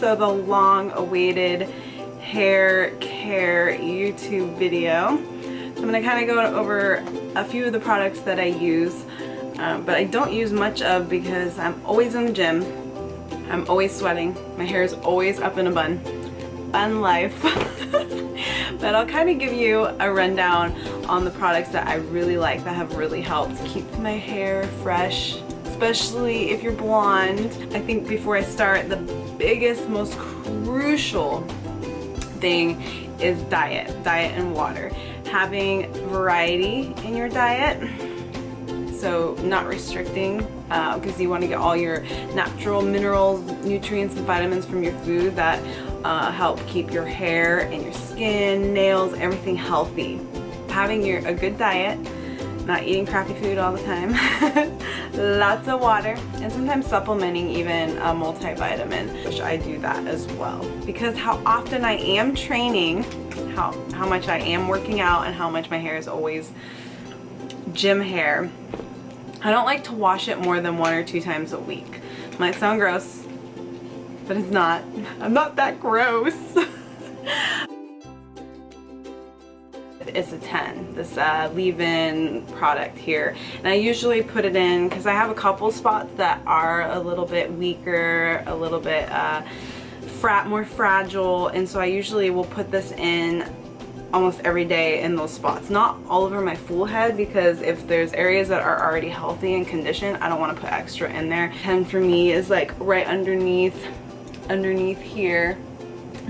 also the long-awaited hair care YouTube video. So I'm going to kind of go over a few of the products that I use, but I don't use much of because I'm always in the gym. I'm always sweating. My hair is always up in a bun. Bun life. But I'll kind of give you a rundown on the products that I really like that have really helped keep my hair fresh, especially if you're blonde. I think before I start, the biggest, most crucial thing is diet and water. Having variety in your diet, so not restricting, because you want to get all your natural minerals, nutrients, and vitamins from your food that help keep your hair and your skin, nails, everything healthy. Having a good diet, not eating crappy food all the time, lots of water, and sometimes supplementing even a multivitamin, which I do that as well. Because how often I am training, how much I am working out, and how much my hair is always gym hair, I don't like to wash it more than 1 or 2 times a week. Might sound gross, but it's not. I'm not that gross. It's a 10, this leave-in product here, and I usually put it in because I have a couple spots that are a little bit weaker, a little bit more fragile, and so I usually will put this in almost every day in those spots. Not all over my full head, because if there's areas that are already healthy and conditioned, I don't want to put extra in there. 10 for me is like right underneath here,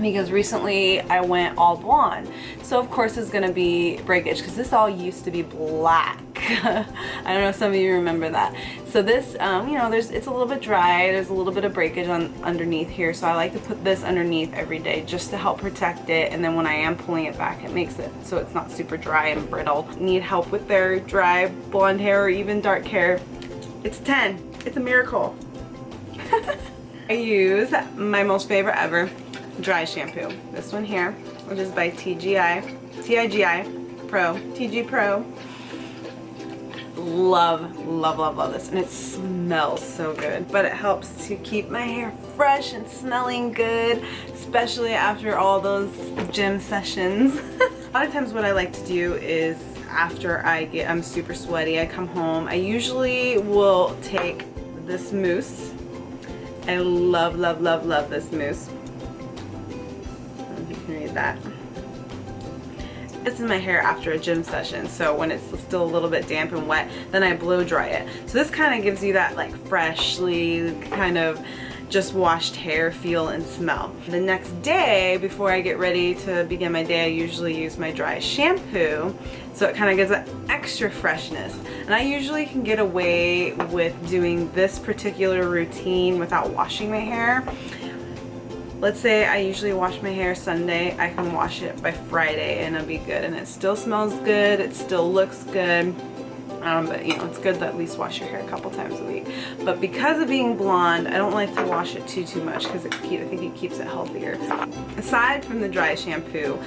because recently I went all blonde, so of course it's gonna be breakage, because this all used to be black. I don't know if some of you remember that. So this, you know, it's a little bit dry, there's a little bit of breakage underneath here, so I like to put this underneath every day just to help protect it, and then when I am pulling it back, it makes it so it's not super dry and brittle. Need help with their dry blonde hair or even dark hair, it's 10. It's a miracle. I use my most favorite ever dry shampoo. This one here, which is by TGI Pro. Love this, and it smells so good. But it helps to keep my hair fresh and smelling good, especially after all those gym sessions. A lot of times what I like to do is after I'm super sweaty, I come home, I usually will take this mousse. I love this mousse. You can read that. This is my hair after a gym session, so when it's still a little bit damp and wet, then I blow dry it. So this kind of gives you that like freshly kind of just washed hair feel and smell. The next day, before I get ready to begin my day, I usually use my dry shampoo, so it kind of gives that extra freshness. And I usually can get away with doing this particular routine without washing my hair. Let's say I usually wash my hair Sunday, I can wash it by Friday and it'll be good, and it still smells good, it still looks good. But you know, it's good to at least wash your hair a couple times a week. But because of being blonde, I don't like to wash it too much, because I think it keeps it healthier. Aside from the dry shampoo,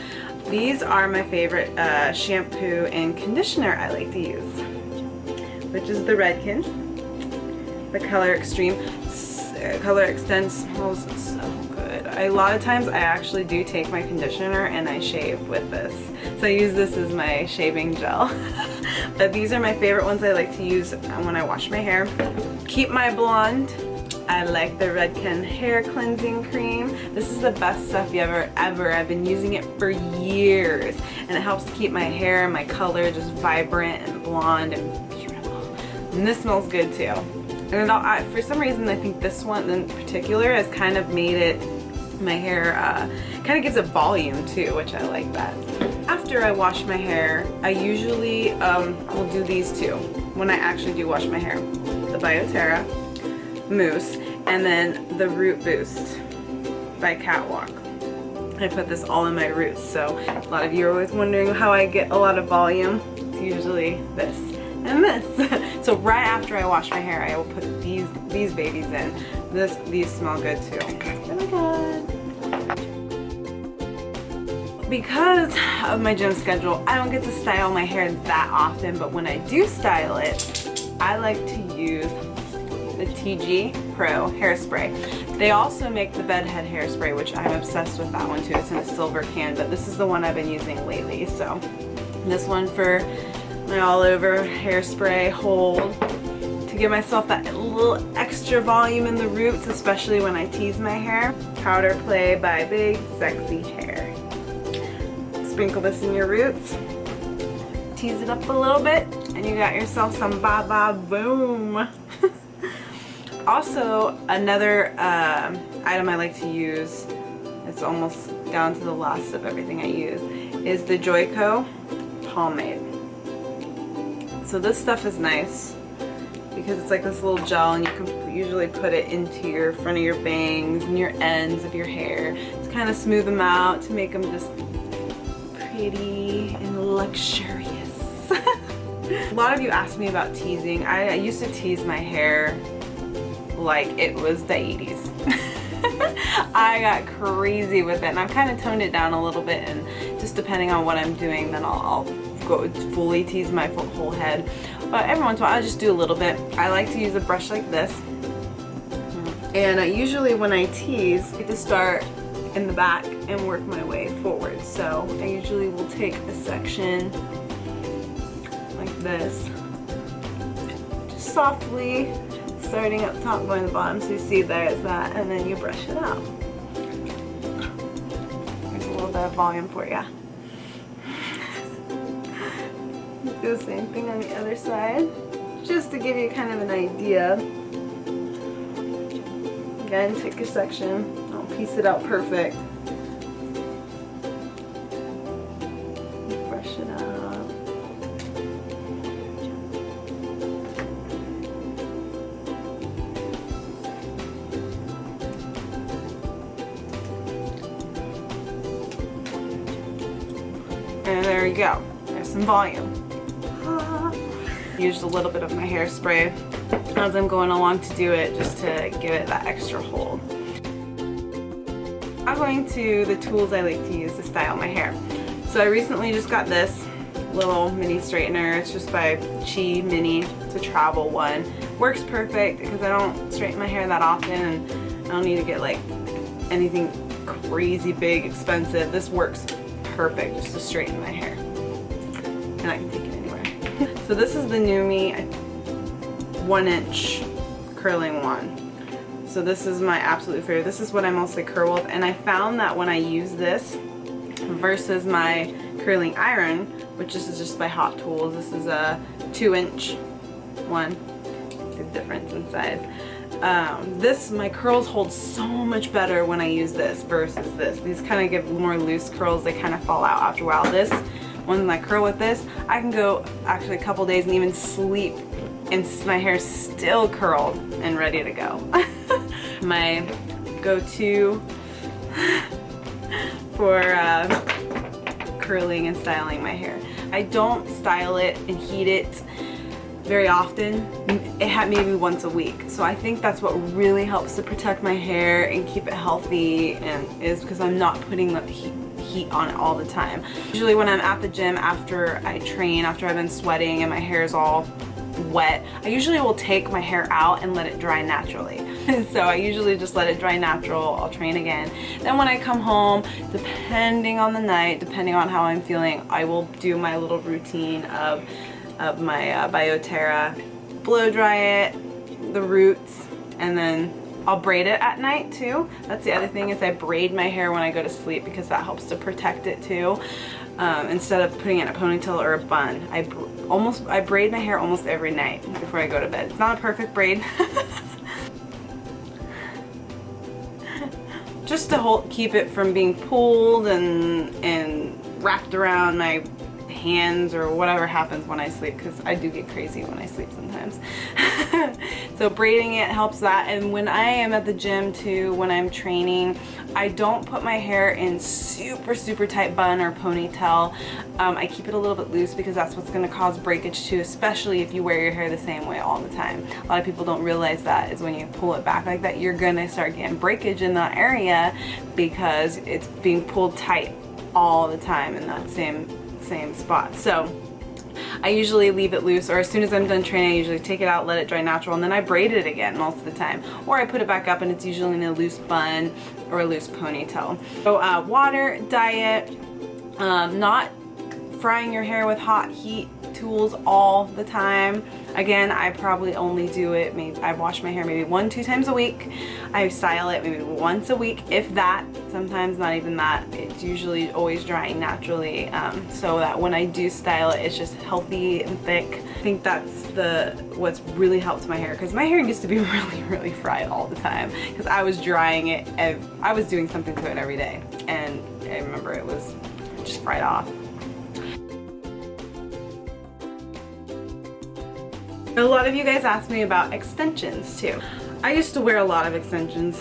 these are my favorite shampoo and conditioner I like to use, which is the Redken. The Color Extreme. Color Extend smells so good. A lot of times I actually do take my conditioner and I shave with this. So I use this as my shaving gel. But these are my favorite ones I like to use when I wash my hair. Keep my blonde, I like the Redken hair cleansing cream. This is the best stuff ever. I've been using it for years, and it helps to keep my hair and my color just vibrant and blonde and beautiful. And this smells good too. And for some reason, I think this one in particular has kind of made it, my hair, kind of gives it volume too, which I like that. After I wash my hair, I usually will do these two when I actually do wash my hair. The Bioterra Mousse, and then the Root Boost by Catwalk. I put this all in my roots, so a lot of you are always wondering how I get a lot of volume. It's usually this and this. So right after I wash my hair, I will put these babies in. These smell good too. Really good. Because of my gym schedule, I don't get to style my hair that often, but when I do style it, I like to use the TG Pro Hairspray. They also make the bed head hairspray, which I'm obsessed with that one too. It's in a silver can, but this is the one I've been using lately. So this one for my all over hairspray hold to give myself that little extra volume in the roots, especially when I tease my hair. Powder Play by Big Sexy Hair. Sprinkle this in your roots, tease it up a little bit, and you got yourself some ba ba boom. Also, another item I like to use, it's almost down to the last of everything I use, is the Joico pomade. So this stuff is nice because it's like this little gel, and you can usually put it into your front of your bangs and your ends of your hair to kind of smooth them out, to make them just pretty and luxurious. A lot of you asked me about teasing. I used to tease my hair like it was the 80s. I got crazy with it, and I've kind of toned it down a little bit, and just depending on what I'm doing, then I'll go fully tease my whole head. But every once in a while I just do a little bit. I like to use a brush like this, and usually when I tease, I like to start in the back and work my way forward. So I usually will take a section like this, just softly starting up top, going to the bottom, so you see there's that, and then you brush it out. There's a little bit of volume for you. Do the same thing on the other side, just to give you kind of an idea. Again, take a section, don't piece it out perfect. Brush it out. And there we go. There's some volume. Used a little bit of my hairspray as I'm going along to do it, just to give it that extra hold. I'm going to the tools I like to use to style my hair. So I recently just got this little mini straightener. It's just by Chi Mini. It's a travel one. Works perfect because I don't straighten my hair that often, and I don't need to get like anything crazy big expensive. This works perfect just to straighten my hair, and I can take it anywhere. So this is the Numi 1-inch curling wand. So this is my absolute favorite. This is what I mostly curl with, and I found that when I use this versus my curling iron, which this is just by Hot Tools, this is a 2-inch one. See the difference in size. My curls hold so much better when I use this versus this. These kind of give more loose curls. They kind of fall out after a while. This, when I curl with this, I can go actually a couple days and even sleep, and my hair's still curled and ready to go. My go-to for curling and styling my hair. I don't style it and heat it very often. Maybe once a week. So I think that's what really helps to protect my hair and keep it healthy, and is because I'm not putting the heat on it all the time. Usually when I'm at the gym after I train, after I've been sweating and my hair is all wet, I usually will take my hair out and let it dry naturally. So I usually just let it dry natural. I'll train again. Then when I come home, depending on the night, depending on how I'm feeling, I will do my little routine of my Bioterra, blow dry it, the roots, and then I'll braid it at night too. That's the other thing, is I braid my hair when I go to sleep because that helps to protect it too. Instead of putting it in a ponytail or a bun, I braid my hair almost every night before I go to bed. It's not a perfect braid. Just to keep it from being pulled and wrapped around my hands or whatever happens when I sleep, because I do get crazy when I sleep sometimes. So braiding it helps that. And when I am at the gym too, when I'm training, I don't put my hair in super tight bun or ponytail. I keep it a little bit loose because that's what's going to cause breakage too, especially if you wear your hair the same way all the time. A lot of people don't realize that is when you pull it back like that, you're going to start getting breakage in that area because it's being pulled tight all the time in that same spot. So I usually leave it loose, or as soon as I'm done training I usually take it out, let it dry natural, and then I braid it again most of the time, or I put it back up and it's usually in a loose bun or a loose ponytail. So water, diet, not frying your hair with hot heat tools all the time. Again, I probably only do it, maybe I wash my hair maybe 1-2 times a week. I style it maybe once a week, if that, sometimes not even that. It's usually always drying naturally, so that when I do style it, it's just healthy and thick. I think that's what's really helped my hair, because my hair used to be really fried all the time because I was drying it, I was doing something to it every day, and I remember it was just fried off. A lot of you guys asked me about extensions too. I used to wear a lot of extensions,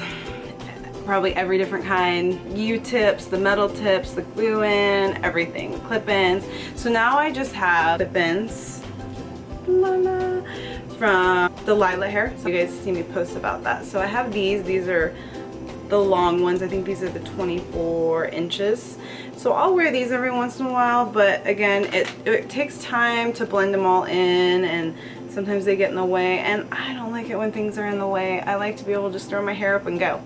probably every different kind, U-tips, the metal tips, the glue-in, everything, clip-ins. So now I just have clip-ins from the Lila hair. So you guys see me post about that. So I have these are the long ones. I think these are the 24 inches. So I'll wear these every once in a while, but again, it takes time to blend them all in, and sometimes they get in the way, and I don't like it when things are in the way. I like to be able to just throw my hair up and go.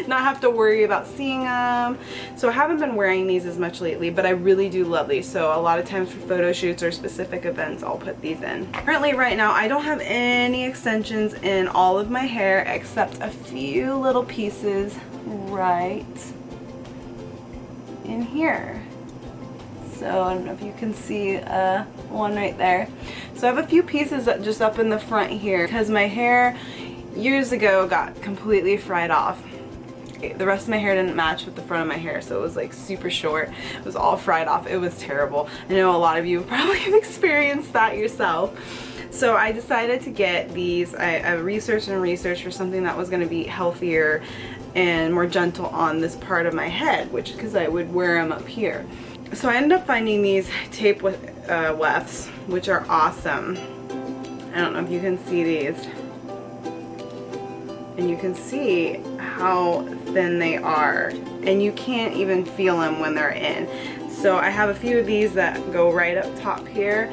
Not have to worry about seeing them. So I haven't been wearing these as much lately, but I really do love these. So a lot of times for photo shoots or specific events, I'll put these in. Currently right now, I don't have any extensions in all of my hair except a few little pieces right in here. So I don't know if you can see one right there. So I have a few pieces that just up in the front here because my hair years ago got completely fried off. The rest of my hair didn't match with the front of my hair, so it was like super short. It was all fried off. It was terrible. I know a lot of you probably have experienced that yourself. So I decided to get these. I researched for something that was going to be healthier and more gentle on this part of my head, which because I would wear them up here. So I ended up finding these tape wefts, which are awesome. I don't know if you can see these. And you can see how thin they are, and you can't even feel them when they're in. So I have a few of these that go right up top here.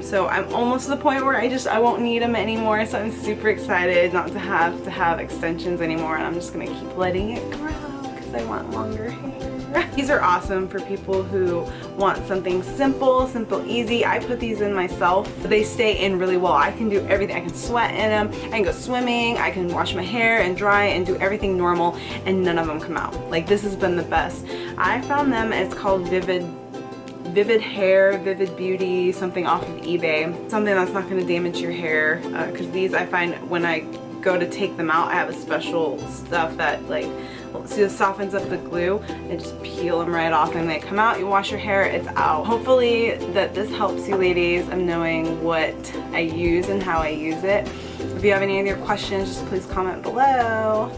So I'm almost to the point where I won't need them anymore. So I'm super excited not to have extensions anymore, and I'm just gonna keep letting it grow because I want longer hair. These are awesome for people who want something simple, easy. I put these in myself. They stay in really well. I can do everything. I can sweat in them. I can go swimming. I can wash my hair and dry and do everything normal, and none of them come out. Like, this has been the best. I found them. It's called Vivid Hair, Vivid Beauty, something off of eBay. Something that's not going to damage your hair, because these I find when I go to take them out, I have a special stuff that like softens up the glue and just peel them right off, and they come out. You wash your hair, it's out. Hopefully that this helps you ladies of knowing what I use and how I use it. If you have any other questions, just please comment below.